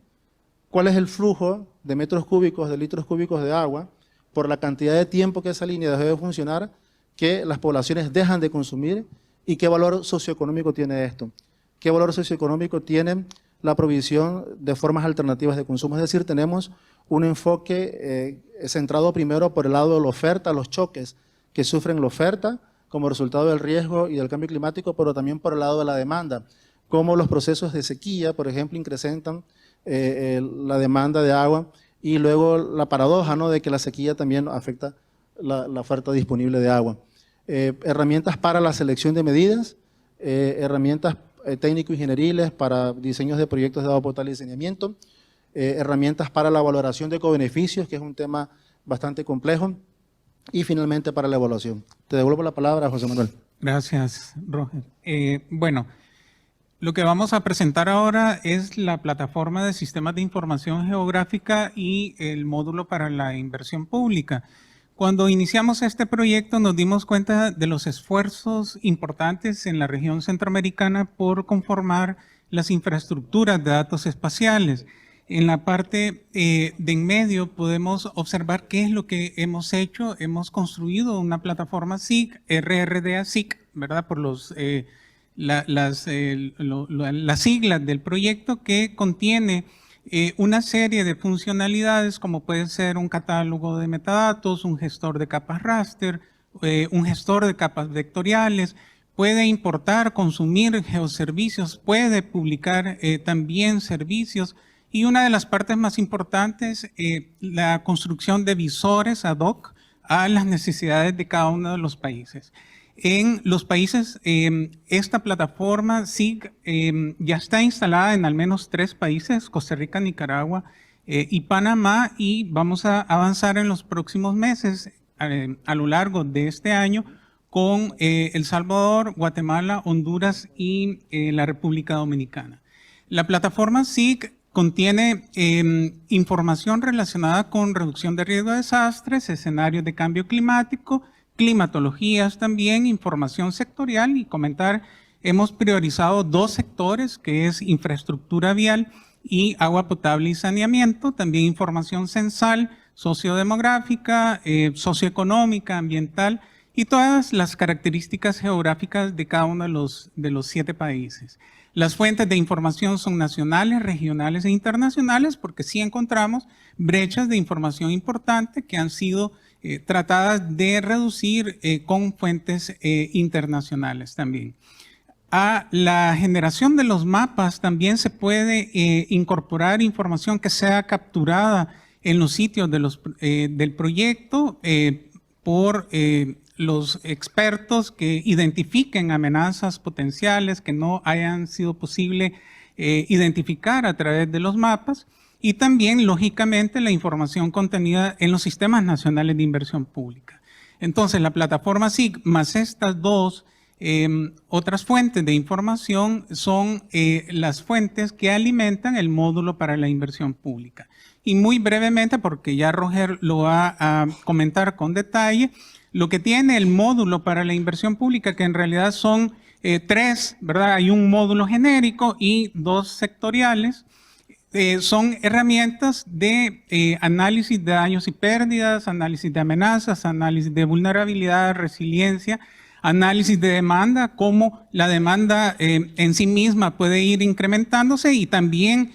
cuál es el flujo de metros cúbicos, de litros cúbicos de agua, por la cantidad de tiempo que esa línea dejó de funcionar, que las poblaciones dejan de consumir y qué valor socioeconómico tiene esto. ¿Qué valor socioeconómico tiene la provisión de formas alternativas de consumo? Es decir, tenemos un enfoque centrado primero por el lado de la oferta, los choques que sufren la oferta como resultado del riesgo y del cambio climático, pero también por el lado de la demanda, cómo los procesos de sequía, por ejemplo, incrementan la demanda de agua, y luego la paradoja, ¿no?, de que la sequía también afecta la oferta disponible de agua. Herramientas para la selección de medidas, herramientas técnico-ingenieriles para diseños de proyectos de agua potable y saneamiento, herramientas para la valoración de cobeneficios, que es un tema bastante complejo, y finalmente para la evaluación. Te devuelvo la palabra, José Manuel. Gracias, Roger. Bueno, lo que vamos a presentar ahora es la plataforma de sistemas de información geográfica y el módulo para la inversión pública. Cuando iniciamos este proyecto nos dimos cuenta de los esfuerzos importantes en la región centroamericana por conformar las infraestructuras de datos espaciales. En la parte de en medio podemos observar qué es lo que hemos hecho. Hemos construido una plataforma SIG, RRDA-SIG, ¿verdad? Por las siglas del proyecto, que contiene una serie de funcionalidades como puede ser un catálogo de metadatos, un gestor de capas raster, un gestor de capas vectoriales, puede importar, consumir geoservicios, puede publicar también servicios, y una de las partes más importantes, la construcción de visores ad hoc a las necesidades de cada uno de los países. En los países, esta plataforma SIG ya está instalada en al menos 3 países, Costa Rica, Nicaragua y Panamá, y vamos a avanzar en los próximos meses a lo largo de este año con El Salvador, Guatemala, Honduras y la República Dominicana. La plataforma SIG contiene información relacionada con reducción de riesgo de desastres, escenarios de cambio climático, climatologías también, información sectorial, y comentar, hemos priorizado 2 sectores, que es infraestructura vial y agua potable y saneamiento, también información censal, sociodemográfica, socioeconómica, ambiental, y todas las características geográficas de cada uno de los 7 países. Las fuentes de información son nacionales, regionales e internacionales, porque sí encontramos brechas de información importante que han sido tratadas de reducir con fuentes internacionales también. A la generación de los mapas también se puede incorporar información que sea capturada en los sitios del proyecto por los expertos que identifiquen amenazas potenciales que no hayan sido posible identificar a través de los mapas, y también, lógicamente, la información contenida en los sistemas nacionales de inversión pública. Entonces, la plataforma SIG más estas 2 otras fuentes de información son las fuentes que alimentan el módulo para la inversión pública. Y muy brevemente, porque ya Roger lo va a comentar con detalle, lo que tiene el módulo para la inversión pública, que en realidad son 3, ¿verdad? Hay un módulo genérico y 2 sectoriales. Son herramientas de análisis de daños y pérdidas, análisis de amenazas, análisis de vulnerabilidad, resiliencia, análisis de demanda, cómo la demanda en sí misma puede ir incrementándose y también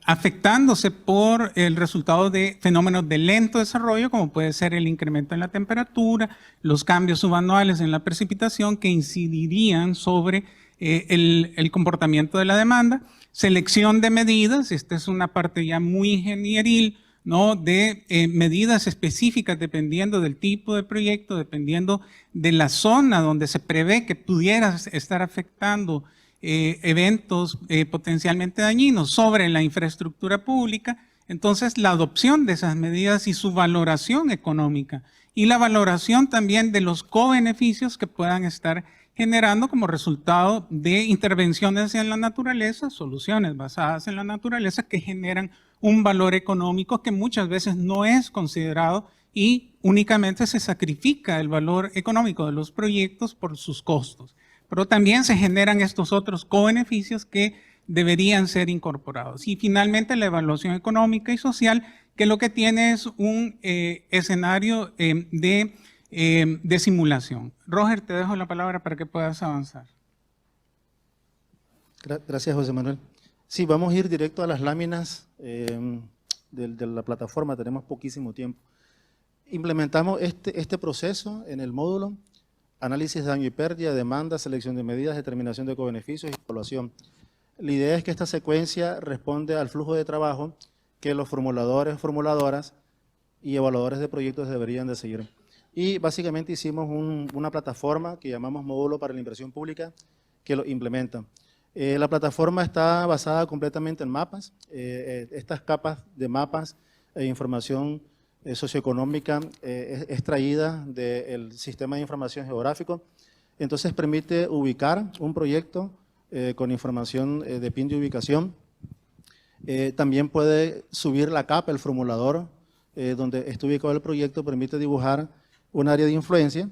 afectándose por el resultado de fenómenos de lento desarrollo, como puede ser el incremento en la temperatura, los cambios subanuales en la precipitación que incidirían sobre el comportamiento de la demanda. Selección de medidas, esta es una parte ya muy ingenieril, ¿no?, de medidas específicas dependiendo del tipo de proyecto, dependiendo de la zona donde se prevé que pudiera estar afectando eventos potencialmente dañinos sobre la infraestructura pública. Entonces, la adopción de esas medidas y su valoración económica y la valoración también de los cobeneficios que puedan estar generando como resultado de intervenciones en la naturaleza, soluciones basadas en la naturaleza que generan un valor económico que muchas veces no es considerado y únicamente se sacrifica el valor económico de los proyectos por sus costos. Pero también se generan estos otros cobeneficios que deberían ser incorporados. Y finalmente la evaluación económica y social, que lo que tiene es un escenario de simulación. Roger, te dejo la palabra para que puedas avanzar. Gracias, José Manuel. Sí, vamos a ir directo a las láminas de la plataforma, tenemos poquísimo tiempo. Implementamos este proceso en el módulo: análisis de daño y pérdida, demanda, selección de medidas, determinación de cobeneficios y evaluación. La idea es que esta secuencia responde al flujo de trabajo que los formuladores, formuladoras y evaluadores de proyectos deberían de seguir. Y básicamente hicimos una plataforma que llamamos Módulo para la Inversión Pública, que lo implementa. La plataforma está basada completamente en mapas. Estas capas de mapas e información socioeconómica es extraída del sistema de información geográfico. Entonces permite ubicar un proyecto con información de PIN de ubicación. También puede subir la capa, el formulador, donde está ubicado el proyecto, permite dibujar un área de influencia.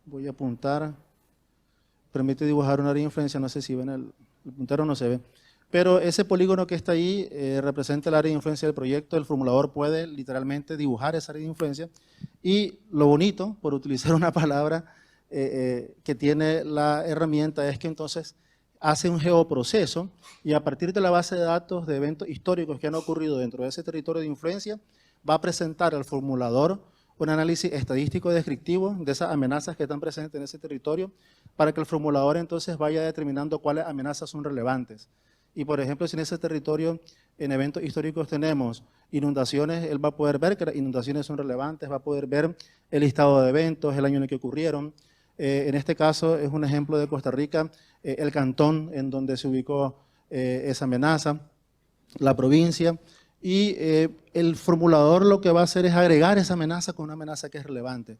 Voy a apuntar. Permite dibujar un área de influencia, no sé si ven el puntero, no se ve. Pero ese polígono que está ahí representa el área de influencia del proyecto. El formulador puede literalmente dibujar esa área de influencia. Y lo bonito, por utilizar una palabra que tiene la herramienta, es que entonces hace un geoproceso y a partir de la base de datos de eventos históricos que han ocurrido dentro de ese territorio de influencia, va a presentar al formulador un análisis estadístico descriptivo de esas amenazas que están presentes en ese territorio, para que el formulador entonces vaya determinando cuáles amenazas son relevantes. Y por ejemplo, si en ese territorio, en eventos históricos tenemos inundaciones, él va a poder ver que las inundaciones son relevantes, va a poder ver el listado de eventos, el año en el que ocurrieron. En este caso es un ejemplo de Costa Rica, el cantón en donde se ubicó esa amenaza, la provincia. Y el formulador lo que va a hacer es agregar esa amenaza con una amenaza que es relevante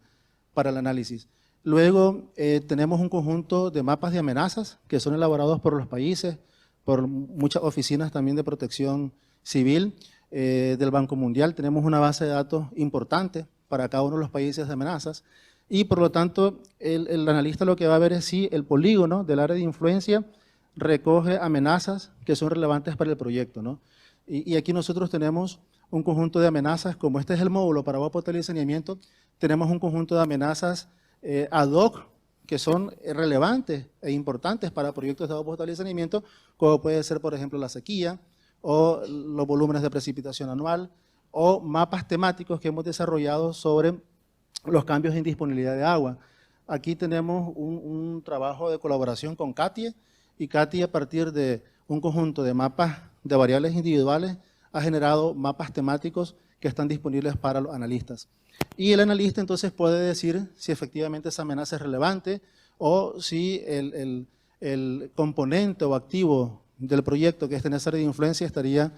para el análisis. Luego tenemos un conjunto de mapas de amenazas que son elaborados por los países, por muchas oficinas también de protección civil del Banco Mundial. Tenemos una base de datos importante para cada uno de los países de amenazas y por lo tanto el analista lo que va a ver es si el polígono del área de influencia recoge amenazas que son relevantes para el proyecto, ¿no? Y aquí nosotros tenemos un conjunto de amenazas, como este es el módulo para agua potable y saneamiento, tenemos un conjunto de amenazas ad hoc que son relevantes e importantes para proyectos de agua potable y saneamiento, como puede ser, por ejemplo, la sequía o los volúmenes de precipitación anual o mapas temáticos que hemos desarrollado sobre los cambios en disponibilidad de agua. Aquí tenemos un trabajo de colaboración con CATIE y CATIE a partir de un conjunto de mapas de variables individuales ha generado mapas temáticos que están disponibles para los analistas. Y el analista entonces puede decir si efectivamente esa amenaza es relevante o si el componente o activo del proyecto que está en esa área de influencia estaría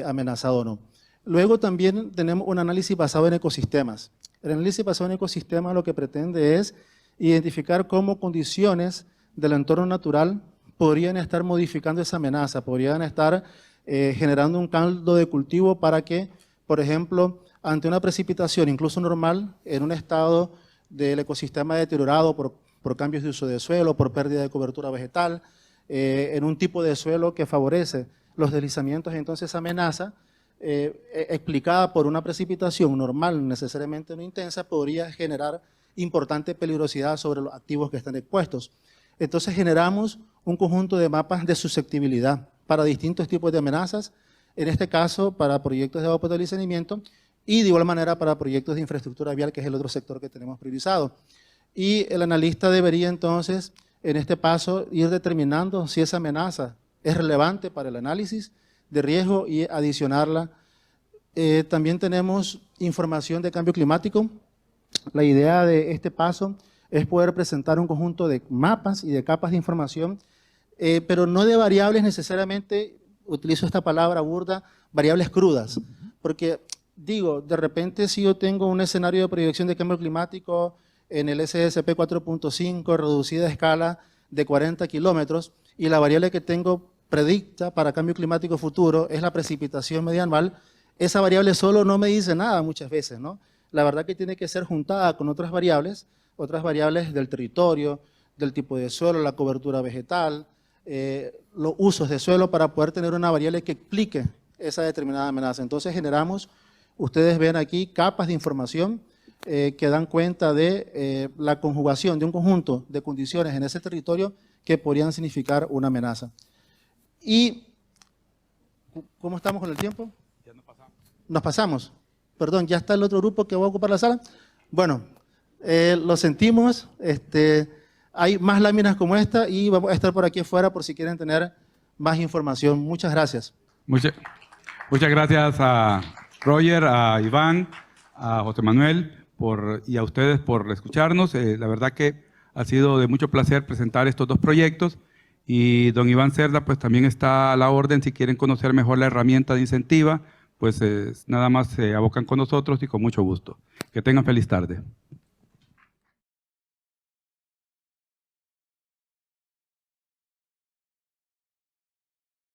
amenazado o no. Luego también tenemos un análisis basado en ecosistemas. El análisis basado en ecosistemas lo que pretende es identificar cómo condiciones del entorno natural podrían estar modificando esa amenaza, podrían estar generando un caldo de cultivo para que, por ejemplo, ante una precipitación incluso normal, en un estado del ecosistema deteriorado por cambios de uso de suelo, por pérdida de cobertura vegetal, en un tipo de suelo que favorece los deslizamientos, entonces esa amenaza, explicada por una precipitación normal, necesariamente no intensa, podría generar importante peligrosidad sobre los activos que están expuestos. Entonces generamos un conjunto de mapas de susceptibilidad para distintos tipos de amenazas, en este caso para proyectos de agua potable y saneamiento, y de igual manera para proyectos de infraestructura vial, que es el otro sector que tenemos priorizado. Y el analista debería entonces, en este paso, ir determinando si esa amenaza es relevante para el análisis de riesgo y adicionarla. También tenemos información de cambio climático. La idea de este paso es poder presentar un conjunto de mapas y de capas de información, pero no de variables necesariamente, utilizo esta palabra burda, variables crudas, porque digo, de repente si yo tengo un escenario de proyección de cambio climático en el SSP 4.5, reducida a escala de 40 kilómetros, y la variable que tengo predicta para cambio climático futuro es la precipitación media anual, esa variable solo no me dice nada muchas veces, ¿no? La verdad que tiene que ser juntada con otras variables del territorio, del tipo de suelo, la cobertura vegetal, los usos de suelo para poder tener una variable que explique esa determinada amenaza. Entonces generamos, ustedes ven aquí, capas de información que dan cuenta de la conjugación de un conjunto de condiciones en ese territorio que podrían significar una amenaza. Y, ¿cómo estamos con el tiempo? Ya nos pasamos. Nos pasamos. Perdón, ¿ya está el otro grupo que va a ocupar la sala? Bueno, lo sentimos, hay más láminas como esta y vamos a estar por aquí afuera por si quieren tener más información. Muchas gracias. Muchas gracias a Roger, a Iván, a José Manuel y a ustedes por escucharnos. La verdad que ha sido de mucho placer presentar estos dos proyectos y don Iván Cerda pues también está a la orden si quieren conocer mejor la herramienta de Incentiva, pues nada más se abocan con nosotros y con mucho gusto. Que tengan feliz tarde.